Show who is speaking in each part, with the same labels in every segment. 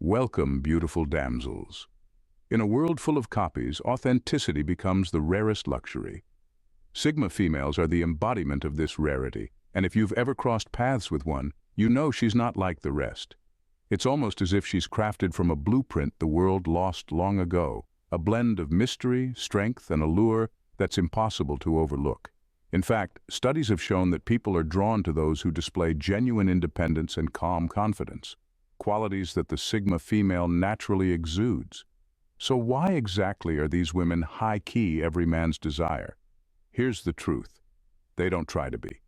Speaker 1: Welcome, beautiful damsels. In a world full of copies, authenticity becomes the rarest luxury. Sigma females are the embodiment of this rarity, and if you've ever crossed paths with one, you know she's not like the rest. It's almost as if she's crafted from a blueprint the world lost long ago, a blend of mystery, strength, and allure that's impossible to overlook. In fact, studies have shown that people are drawn to those who display genuine independence and calm confidence, qualities that the Sigma female naturally exudes. So why exactly are these women high-key every man's desire? Here's the truth. They don't try to be.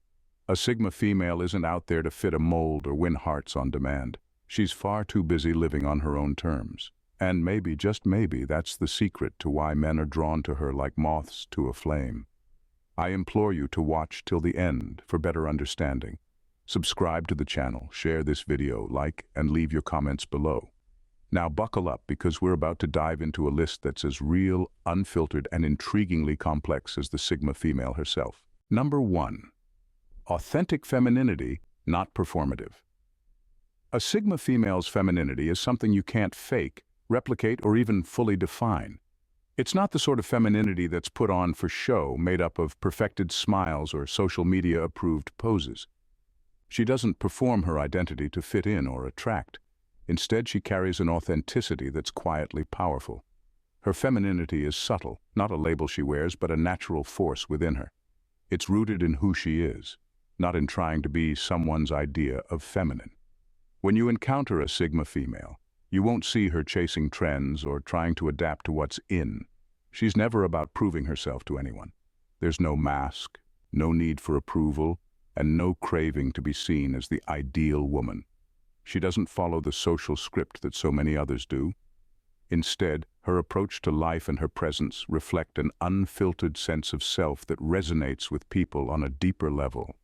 Speaker 1: A Sigma female isn't out there to fit a mold or win hearts on demand. She's far too busy living on her own terms. And maybe, just maybe, that's the secret to why men are drawn to her like moths to a flame. I implore you to watch till the end for better understanding. Subscribe to the channel, share this video, like, and leave your comments below. Now buckle up because we're about to dive into a list that's as real, unfiltered, and intriguingly complex as the Sigma female herself. Number 1. Authentic femininity, not performative. A Sigma female's femininity is something you can't fake, replicate, or even fully define. It's not the sort of femininity that's put on for show, made up of perfected smiles or social media-approved poses. She doesn't perform her identity to fit in or attract. Instead, she carries an authenticity that's quietly powerful. Her femininity is subtle, not a label she wears, but a natural force within her. It's rooted in who she is, not in trying to be someone's idea of feminine. When you encounter a Sigma female, you won't see her chasing trends or trying to adapt to what's in. She's never about proving herself to anyone. There's no mask, no need for approval, and no craving to be seen as the ideal woman. She doesn't follow the social script that so many others do. Instead, her approach to life and her presence reflect an unfiltered sense of self that resonates with people on a deeper level.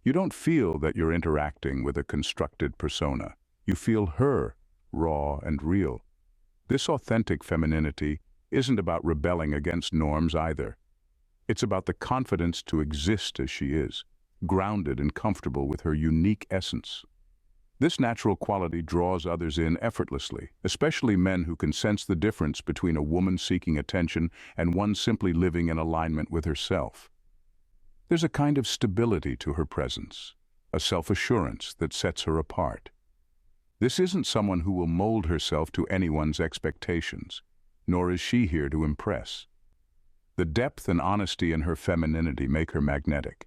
Speaker 1: You don't feel that you're interacting with a constructed persona. You feel her, raw and real. This authentic femininity isn't about rebelling against norms either. It's about the confidence to exist as she is, grounded and comfortable with her unique essence. This natural quality draws others in effortlessly, especially men who can sense the difference between a woman seeking attention and one simply living in alignment with herself. There's a kind of stability to her presence, a self-assurance that sets her apart. This isn't someone who will mold herself to anyone's expectations, nor is she here to impress. The depth and honesty in her femininity make her magnetic.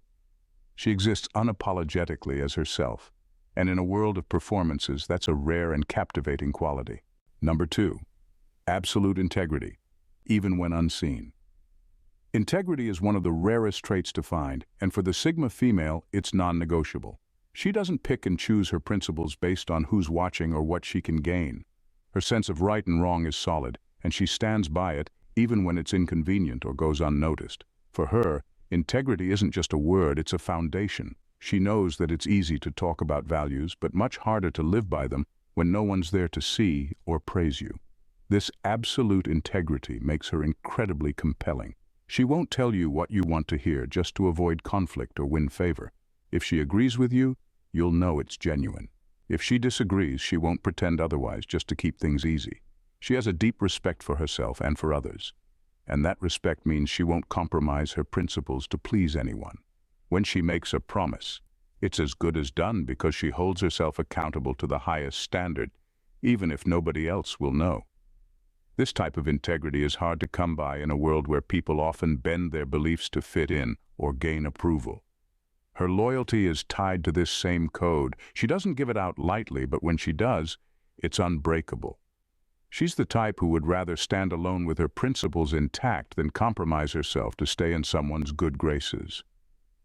Speaker 1: She exists unapologetically as herself, and in a world of performances, that's a rare and captivating quality. Number 2. Absolute integrity, even when unseen. Integrity is one of the rarest traits to find, and for the Sigma female, it's non-negotiable. She doesn't pick and choose her principles based on who's watching or what she can gain. Her sense of right and wrong is solid, and she stands by it even when it's inconvenient or goes unnoticed. For her, integrity isn't just a word, it's a foundation. She knows that it's easy to talk about values, but much harder to live by them when no one's there to see or praise you. This absolute integrity makes her incredibly compelling. She won't tell you what you want to hear just to avoid conflict or win favor. If she agrees with you, you'll know it's genuine. If she disagrees, she won't pretend otherwise just to keep things easy. She has a deep respect for herself and for others, and that respect means she won't compromise her principles to please anyone. When she makes a promise, it's as good as done because she holds herself accountable to the highest standard, even if nobody else will know. This type of integrity is hard to come by in a world where people often bend their beliefs to fit in or gain approval. Her loyalty is tied to this same code. She doesn't give it out lightly, but when she does, it's unbreakable. She's the type who would rather stand alone with her principles intact than compromise herself to stay in someone's good graces.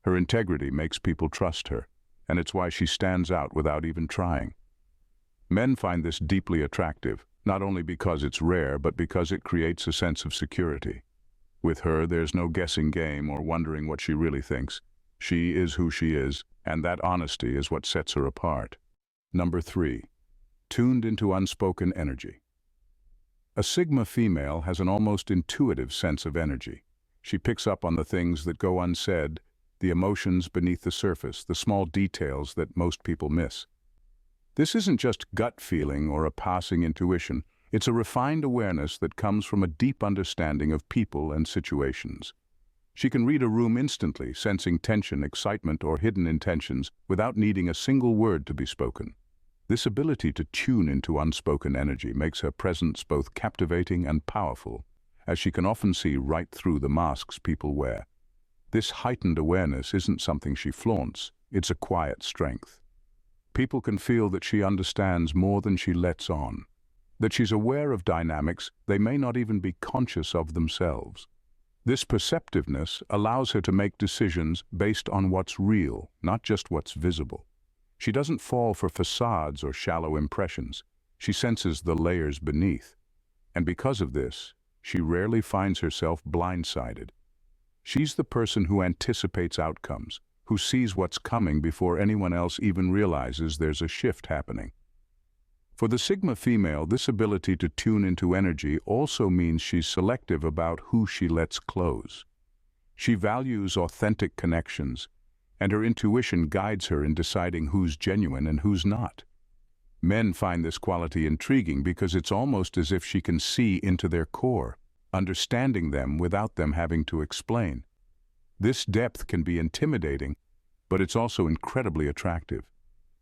Speaker 1: Her integrity makes people trust her, and it's why she stands out without even trying. Men find this deeply attractive, not only because it's rare, but because it creates a sense of security. With her, there's no guessing game or wondering what she really thinks. She is who she is, and that honesty is what sets her apart. Number 3. Tuned into unspoken energy. A Sigma female has an almost intuitive sense of energy. She picks up on the things that go unsaid, the emotions beneath the surface, the small details that most people miss. This isn't just gut feeling or a passing intuition. It's a refined awareness that comes from a deep understanding of people and situations. She can read a room instantly, sensing tension, excitement, or hidden intentions without needing a single word to be spoken. This ability to tune into unspoken energy makes her presence both captivating and powerful, as she can often see right through the masks people wear. This heightened awareness isn't something she flaunts, it's a quiet strength. People can feel that she understands more than she lets on, that she's aware of dynamics they may not even be conscious of themselves. This perceptiveness allows her to make decisions based on what's real, not just what's visible. She doesn't fall for facades or shallow impressions. She senses the layers beneath. And because of this, she rarely finds herself blindsided. She's the person who anticipates outcomes, who sees what's coming before anyone else even realizes there's a shift happening. For the Sigma female, this ability to tune into energy also means she's selective about who she lets close. She values authentic connections, and her intuition guides her in deciding who's genuine and who's not. Men find this quality intriguing because it's almost as if she can see into their core, understanding them without them having to explain. This depth can be intimidating, but it's also incredibly attractive.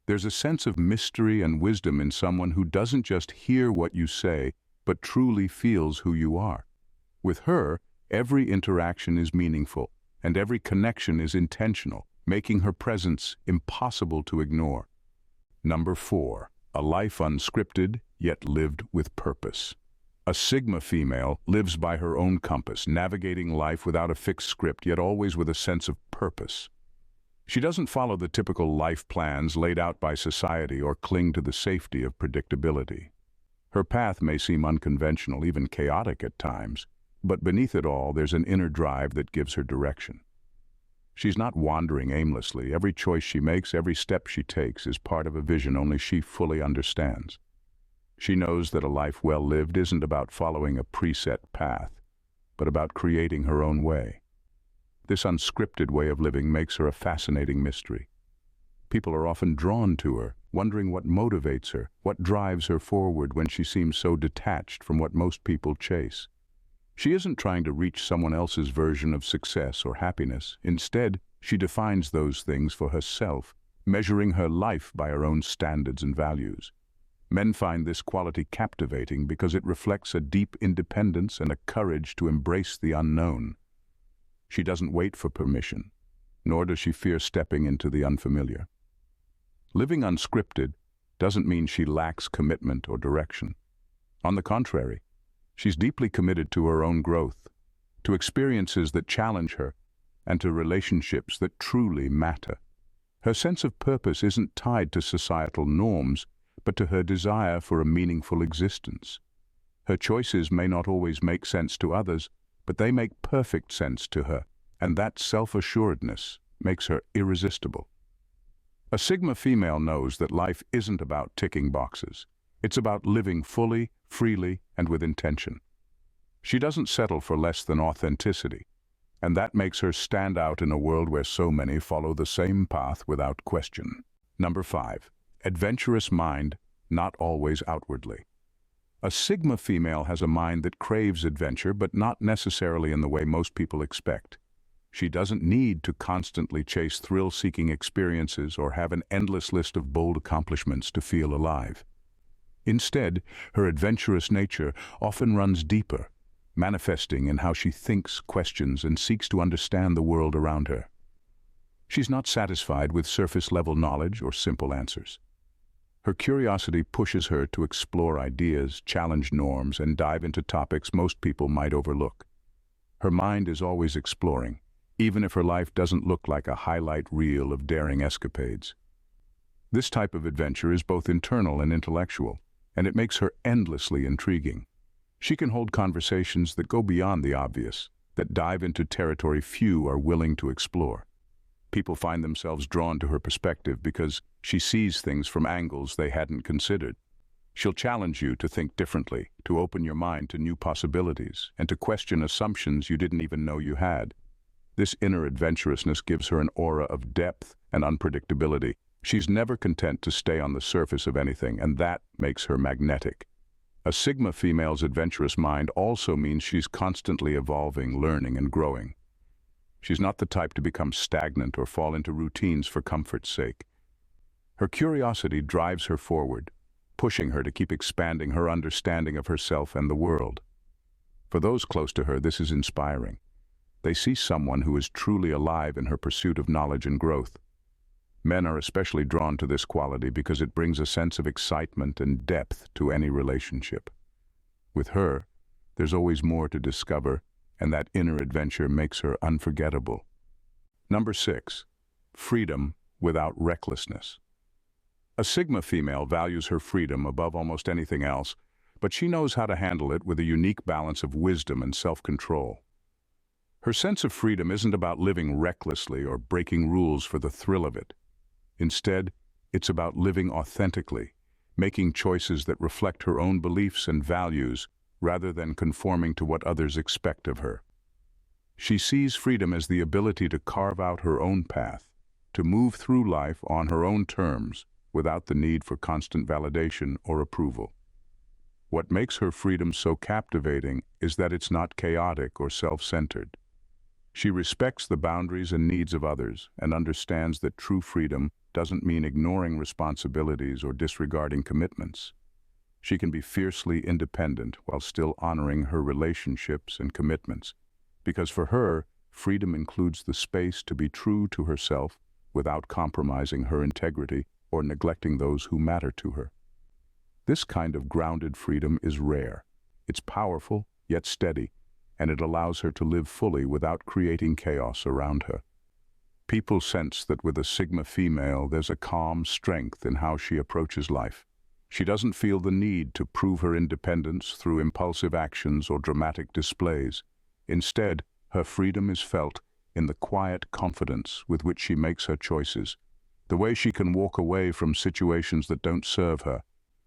Speaker 1: There's a sense of mystery and wisdom in someone who doesn't just hear what you say, but truly feels who you are. With her, every interaction is meaningful, and every connection is intentional, making her presence impossible to ignore. Number 4. A life unscripted, yet lived with purpose. A Sigma female lives by her own compass, navigating life without a fixed script, yet always with a sense of purpose. She doesn't follow the typical life plans laid out by society or cling to the safety of predictability. Her path may seem unconventional, even chaotic at times, but beneath it all, there's an inner drive that gives her direction. She's not wandering aimlessly. Every choice she makes, every step she takes is part of a vision only she fully understands. She knows that a life well lived isn't about following a preset path, but about creating her own way. This unscripted way of living makes her a fascinating mystery. People are often drawn to her, wondering what motivates her, what drives her forward when she seems so detached from what most people chase. She isn't trying to reach someone else's version of success or happiness. Instead, she defines those things for herself, measuring her life by her own standards and values. Men find this quality captivating because it reflects a deep independence and a courage to embrace the unknown. She doesn't wait for permission, nor does she fear stepping into the unfamiliar. Living unscripted doesn't mean she lacks commitment or direction. On the contrary, she's deeply committed to her own growth, to experiences that challenge her, and to relationships that truly matter. Her sense of purpose isn't tied to societal norms, but to her desire for a meaningful existence. Her choices may not always make sense to others, but they make perfect sense to her, and that self-assuredness makes her irresistible. A Sigma female knows that life isn't about ticking boxes. It's about living fully, freely, and with intention. She doesn't settle for less than authenticity, and that makes her stand out in a world where so many follow the same path without question. Number 5. Adventurous mind, not always outwardly. A Sigma female has a mind that craves adventure, but not necessarily in the way most people expect. She doesn't need to constantly chase thrill-seeking experiences or have an endless list of bold accomplishments to feel alive. Instead, her adventurous nature often runs deeper, manifesting in how she thinks, questions, and seeks to understand the world around her. She's not satisfied with surface-level knowledge or simple answers. Her curiosity pushes her to explore ideas, challenge norms, and dive into topics most people might overlook. Her mind is always exploring, even if her life doesn't look like a highlight reel of daring escapades. This type of adventure is both internal and intellectual, and it makes her endlessly intriguing. She can hold conversations that go beyond the obvious, that dive into territory few are willing to explore. People find themselves drawn to her perspective because she sees things from angles they hadn't considered. She'll challenge you to think differently, to open your mind to new possibilities, and to question assumptions you didn't even know you had. This inner adventurousness gives her an aura of depth and unpredictability, She's never content to stay on the surface of anything, and that makes her magnetic. A Sigma female's adventurous mind also means she's constantly evolving, learning, and growing. She's not the type to become stagnant or fall into routines for comfort's sake. Her curiosity drives her forward, pushing her to keep expanding her understanding of herself and the world. For those close to her, this is inspiring. They see someone who is truly alive in her pursuit of knowledge and growth. Men are especially drawn to this quality because it brings a sense of excitement and depth to any relationship. With her, there's always more to discover, and that inner adventure makes her unforgettable. Number 6. Freedom without recklessness. A Sigma female values her freedom above almost anything else, but she knows how to handle it with a unique balance of wisdom and self-control. Her sense of freedom isn't about living recklessly or breaking rules for the thrill of it. Instead, it's about living authentically, making choices that reflect her own beliefs and values rather than conforming to what others expect of her. She sees freedom as the ability to carve out her own path, to move through life on her own terms without the need for constant validation or approval. What makes her freedom so captivating is that it's not chaotic or self-centered. She respects the boundaries and needs of others and understands that true freedom doesn't mean ignoring responsibilities or disregarding commitments. She can be fiercely independent while still honoring her relationships and commitments, because for her, freedom includes the space to be true to herself without compromising her integrity or neglecting those who matter to her. This kind of grounded freedom is rare. It's powerful, yet steady, and it allows her to live fully without creating chaos around her. People sense that with a Sigma female, there's a calm strength in how she approaches life. She doesn't feel the need to prove her independence through impulsive actions or dramatic displays. Instead, her freedom is felt in the quiet confidence with which she makes her choices, the way she can walk away from situations that don't serve her,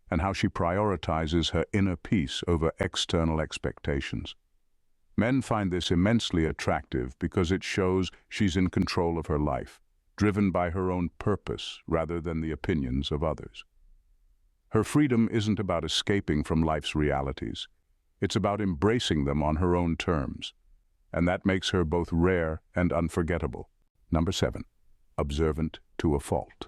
Speaker 1: and how she prioritizes her inner peace over external expectations. Men find this immensely attractive because it shows she's in control of her life, driven by her own purpose rather than the opinions of others. Her freedom isn't about escaping from life's realities. It's about embracing them on her own terms, and that makes her both rare and unforgettable. Number 7. Observant to a fault.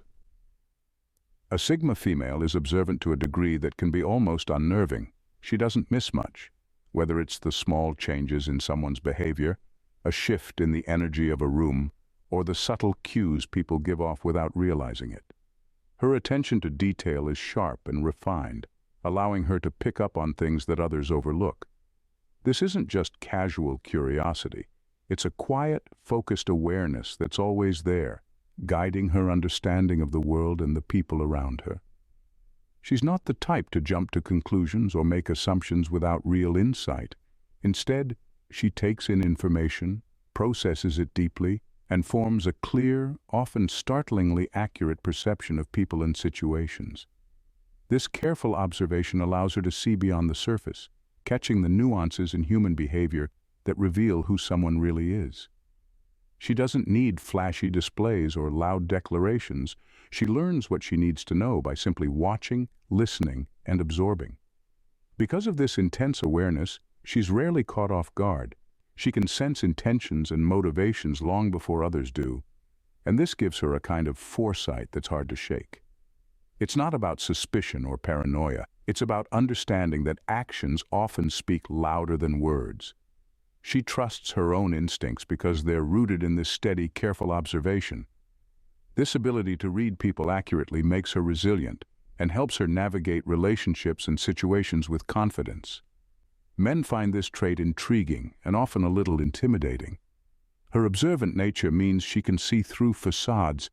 Speaker 1: A Sigma female is observant to a degree that can be almost unnerving. She doesn't miss much, whether it's the small changes in someone's behavior, a shift in the energy of a room, or the subtle cues people give off without realizing it. Her attention to detail is sharp and refined, allowing her to pick up on things that others overlook. This isn't just casual curiosity. It's a quiet, focused awareness that's always there, guiding her understanding of the world and the people around her. She's not the type to jump to conclusions or make assumptions without real insight. Instead, she takes in information, processes it deeply, and forms a clear, often startlingly accurate perception of people and situations. This careful observation allows her to see beyond the surface, catching the nuances in human behavior that reveal who someone really is. She doesn't need flashy displays or loud declarations. She learns what she needs to know by simply watching, listening, and absorbing. Because of this intense awareness, she's rarely caught off guard. She can sense intentions and motivations long before others do, and this gives her a kind of foresight that's hard to shake. It's not about suspicion or paranoia. It's about understanding that actions often speak louder than words. She trusts her own instincts because they're rooted in this steady, careful observation. This ability to read people accurately makes her resilient and helps her navigate relationships and situations with confidence. Men find this trait intriguing and often a little intimidating. Her observant nature means she can see through facades,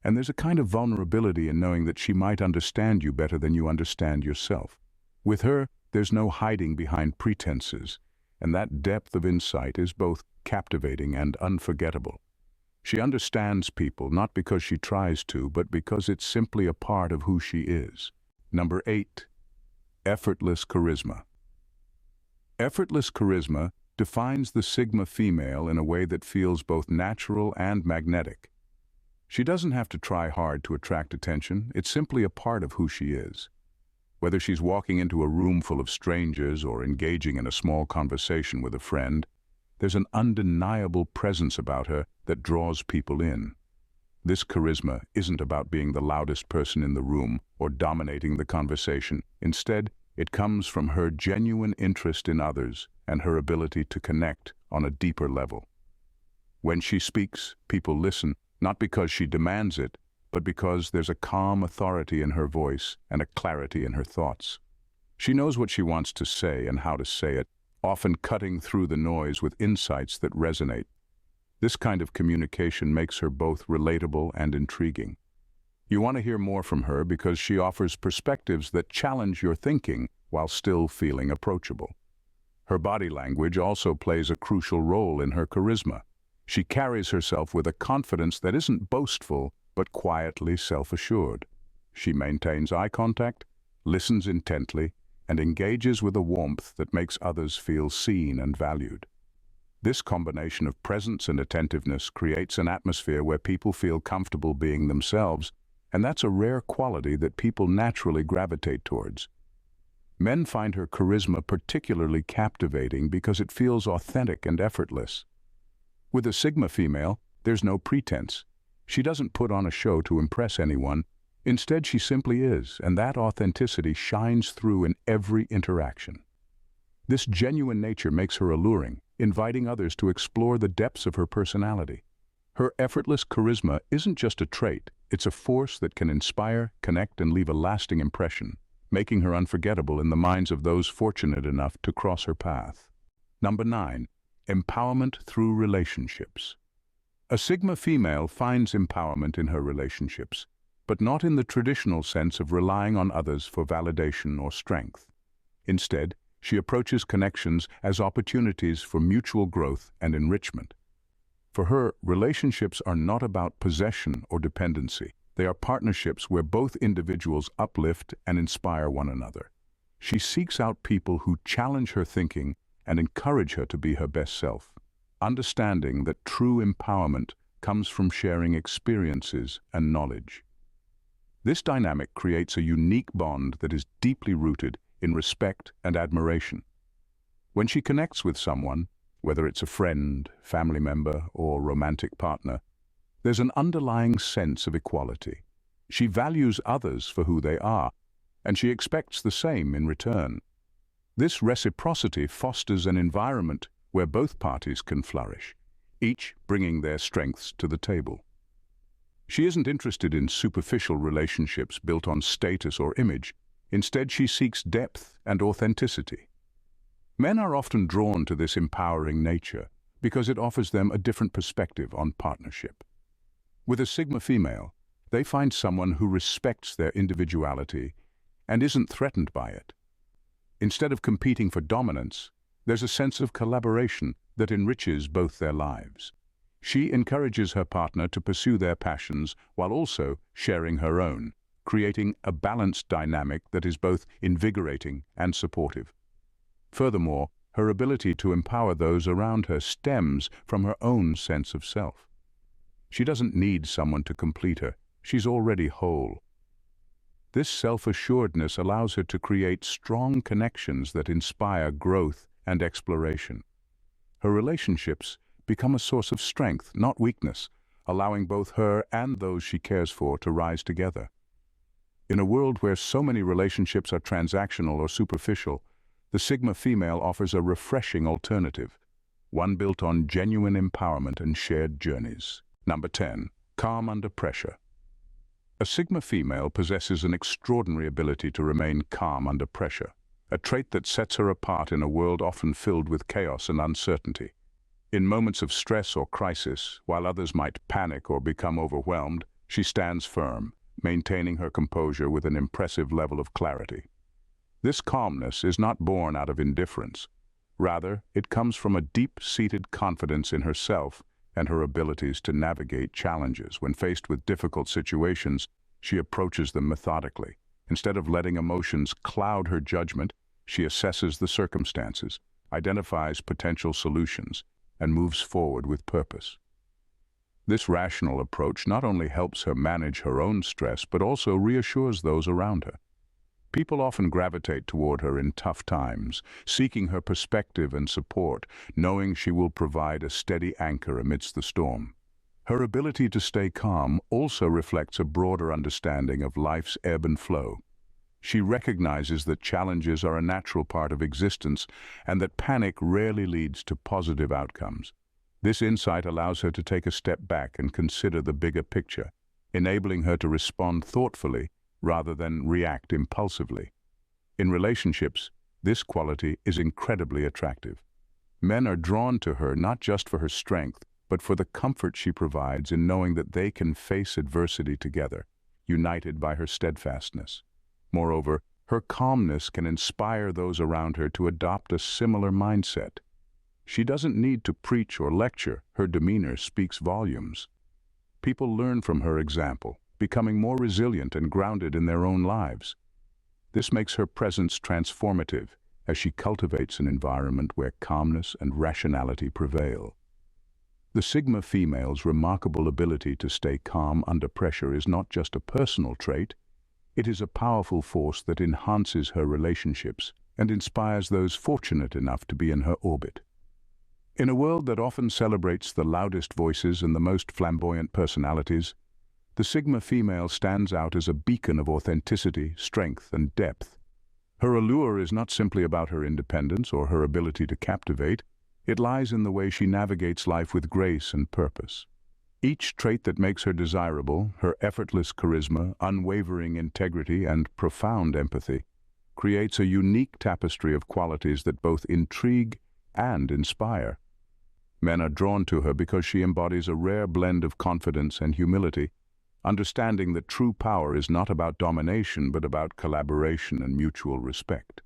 Speaker 1: and there's a kind of vulnerability in knowing that she might understand you better than you understand yourself. With her, there's no hiding behind pretenses, and that depth of insight is both captivating and unforgettable. She understands people not because she tries to, but because it's simply a part of who she is. Number 8. Effortless charisma. Effortless charisma defines the Sigma female in a way that feels both natural and magnetic. She doesn't have to try hard to attract attention. It's simply a part of who she is. Whether she's walking into a room full of strangers or engaging in a small conversation with a friend, there's an undeniable presence about her that draws people in. This charisma isn't about being the loudest person in the room or dominating the conversation. Instead, it comes from her genuine interest in others and her ability to connect on a deeper level. When she speaks, people listen, not because she demands it, but because there's a calm authority in her voice and a clarity in her thoughts. She knows what she wants to say and how to say it, often cutting through the noise with insights that resonate. This kind of communication makes her both relatable and intriguing. You want to hear more from her because she offers perspectives that challenge your thinking while still feeling approachable. Her body language also plays a crucial role in her charisma. She carries herself with a confidence that isn't boastful, but quietly self-assured. She maintains eye contact, listens intently, and engages with a warmth that makes others feel seen and valued. This combination of presence and attentiveness creates an atmosphere where people feel comfortable being themselves, and that's a rare quality that people naturally gravitate towards. Men find her charisma particularly captivating because it feels authentic and effortless. With a Sigma female, there's no pretense. She doesn't put on a show to impress anyone. Instead, she simply is, and that authenticity shines through in every interaction. This genuine nature makes her alluring, inviting others to explore the depths of her personality. Her effortless charisma isn't just a trait, it's a force that can inspire, connect, and leave a lasting impression, making her unforgettable in the minds of those fortunate enough to cross her path. Number 9. Empowerment through relationships. A Sigma female finds empowerment in her relationships, but not in the traditional sense of relying on others for validation or strength. Instead, she approaches connections as opportunities for mutual growth and enrichment. For her, relationships are not about possession or dependency. They are partnerships where both individuals uplift and inspire one another. She seeks out people who challenge her thinking and encourage her to be her best self, understanding that true empowerment comes from sharing experiences and knowledge. This dynamic creates a unique bond that is deeply rooted in respect and admiration. When she connects with someone, whether it's a friend, family member, or romantic partner, there's an underlying sense of equality. She values others for who they are, and she expects the same in return. This reciprocity fosters an environment where both parties can flourish, each bringing their strengths to the table. She isn't interested in superficial relationships built on status or image. Instead, she seeks depth and authenticity. Men are often drawn to this empowering nature because it offers them a different perspective on partnership. With a Sigma female, they find someone who respects their individuality and isn't threatened by it. Instead of competing for dominance, there's a sense of collaboration that enriches both their lives. She encourages her partner to pursue their passions while also sharing her own, creating a balanced dynamic that is both invigorating and supportive. Furthermore, her ability to empower those around her stems from her own sense of self. She doesn't need someone to complete her. She's already whole. This self-assuredness allows her to create strong connections that inspire growth and exploration. Her relationships become a source of strength, not weakness, allowing both her and those she cares for to rise together. In a world where so many relationships are transactional or superficial, the Sigma female offers a refreshing alternative, one built on genuine empowerment and shared journeys. Number 10. Calm under pressure. A Sigma female possesses an extraordinary ability to remain calm under pressure, a trait that sets her apart in a world often filled with chaos and uncertainty. In moments of stress or crisis, while others might panic or become overwhelmed, she stands firm, maintaining her composure with an impressive level of clarity. This calmness is not born out of indifference. Rather, it comes from a deep-seated confidence in herself and her abilities to navigate challenges. When faced with difficult situations, she approaches them methodically. Instead of letting emotions cloud her judgment, she assesses the circumstances, identifies potential solutions, and moves forward with purpose. This rational approach not only helps her manage her own stress, but also reassures those around her. People often gravitate toward her in tough times, seeking her perspective and support, knowing she will provide a steady anchor amidst the storm. Her ability to stay calm also reflects a broader understanding of life's ebb and flow. She recognizes that challenges are a natural part of existence and that panic rarely leads to positive outcomes. This insight allows her to take a step back and consider the bigger picture, enabling her to respond thoughtfully rather than react impulsively. In relationships, this quality is incredibly attractive. Men are drawn to her not just for her strength, but for the comfort she provides in knowing that they can face adversity together, united by her steadfastness. Moreover, her calmness can inspire those around her to adopt a similar mindset. She doesn't need to preach or lecture, her demeanor speaks volumes. People learn from her example, becoming more resilient and grounded in their own lives. This makes her presence transformative as she cultivates an environment where calmness and rationality prevail. The Sigma female's remarkable ability to stay calm under pressure is not just a personal trait, it is a powerful force that enhances her relationships and inspires those fortunate enough to be in her orbit. In a world that often celebrates the loudest voices and the most flamboyant personalities, the Sigma female stands out as a beacon of authenticity, strength, and depth. Her allure is not simply about her independence or her ability to captivate, it lies in the way she navigates life with grace and purpose. Each trait that makes her desirable, her effortless charisma, unwavering integrity, and profound empathy, creates a unique tapestry of qualities that both intrigue and inspire. Men are drawn to her because she embodies a rare blend of confidence and humility, understanding that true power is not about domination but about collaboration and mutual respect.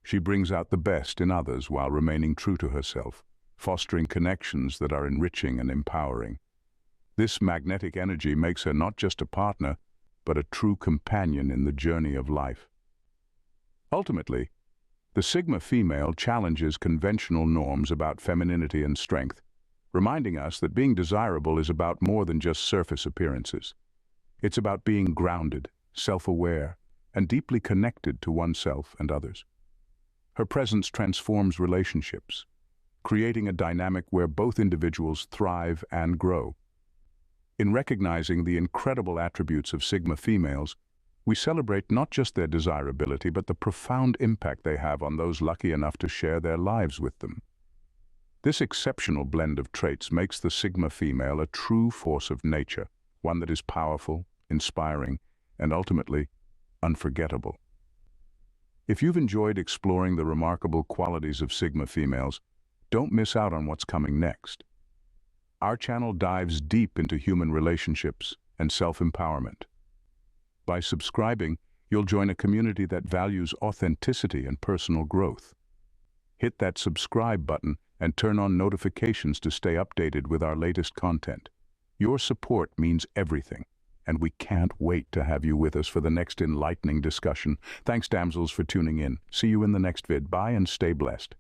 Speaker 1: She brings out the best in others while remaining true to herself, fostering connections that are enriching and empowering. This magnetic energy makes her not just a partner, but a true companion in the journey of life. Ultimately, the Sigma female challenges conventional norms about femininity and strength, reminding us that being desirable is about more than just surface appearances. It's about being grounded, self-aware, and deeply connected to oneself and others. Her presence transforms relationships, creating a dynamic where both individuals thrive and grow. In recognizing the incredible attributes of Sigma females, we celebrate not just their desirability, but the profound impact they have on those lucky enough to share their lives with them. This exceptional blend of traits makes the Sigma female a true force of nature, one that is powerful, inspiring, and ultimately unforgettable. If you've enjoyed exploring the remarkable qualities of Sigma females, don't miss out on what's coming next. Our channel dives deep into human relationships and self-empowerment. By subscribing, you'll join a community that values authenticity and personal growth. Hit that subscribe button and turn on notifications to stay updated with our latest content. Your support means everything, and we can't wait to have you with us for the next enlightening discussion. Thanks, damsels, for tuning in. See you in the next vid. Bye and stay blessed.